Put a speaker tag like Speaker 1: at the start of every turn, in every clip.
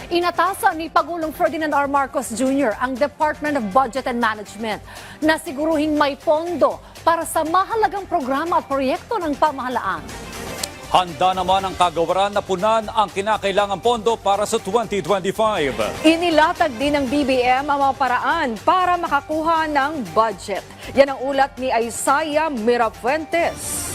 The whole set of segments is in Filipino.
Speaker 1: Inatasan ni Pangulong Ferdinand R. Marcos Jr. ang Department of Budget and Management na siguruhing may pondo para sa mahalagang programa at proyekto ng pamahalaan.
Speaker 2: Handa naman ang kagawaran na punan ang kinakailangang pondo para sa 2025.
Speaker 3: Inilatag din ng BBM ang mga paraan para makakuha ng budget. Yan ang ulat ni Isaiah Mirafuentes.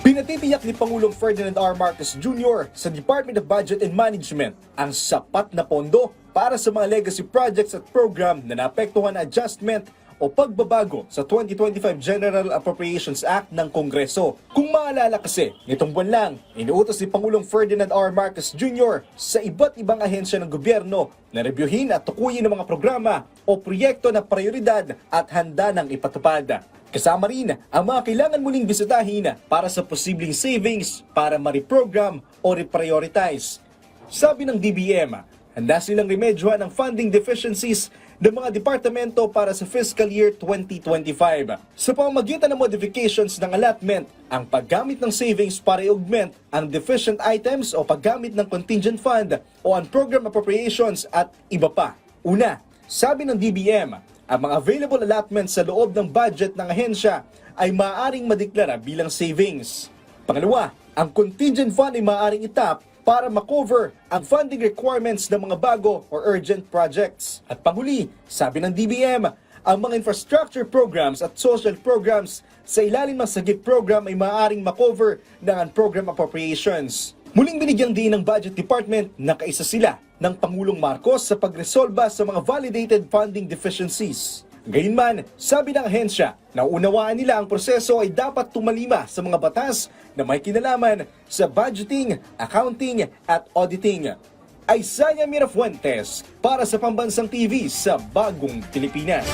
Speaker 4: Pinatitiyak ni Pangulong Ferdinand R. Marcos Jr. sa Department of Budget and Management ang sapat na pondo para sa mga legacy projects at program na naapektuhan na adjustment o pagbabago sa 2025 General Appropriations Act ng Kongreso. Kung maalala kasi, nitong buwan lang, inuutos ni Pangulong Ferdinand R. Marcos Jr. sa iba't ibang ahensya ng gobyerno na rebyuhin at tukuyin ang mga programa o proyekto na prioridad at handa ng ipatupad. Kasama rin ang mga kailangan muling bisitahin para sa posibleng savings para ma-reprogram o reprioritize. Sabi ng DBM, handa silang remedyohan ang funding deficiencies ng mga departamento para sa fiscal year 2025. Sa pamamagitan ng modifications ng allotment, ang paggamit ng savings para i-augment ang deficient items o paggamit ng contingent fund o on-program appropriations at iba pa. Una, sabi ng DBM, ang mga available allotments sa loob ng budget ng ahensya ay maaaring madeklara bilang savings. Pangalawa, ang contingent fund ay maaaring itap para makover ang funding requirements ng mga bago or urgent projects. At panghuli, sabi ng DBM, ang mga infrastructure programs at social programs sa ilalim ng SAGIP program ay maaaring makover ng program appropriations. Muling binigyan din ng Budget Department na kaisa sila ng Pangulong Marcos sa pagresolba sa mga validated funding deficiencies. Gayunman, sabi ng ahensya na unawaan nila ang proseso ay dapat tumalima sa mga batas na may kinalaman sa budgeting, accounting at auditing. Isaiah Mirafuentes para sa Pambansang TV sa Bagong Pilipinas.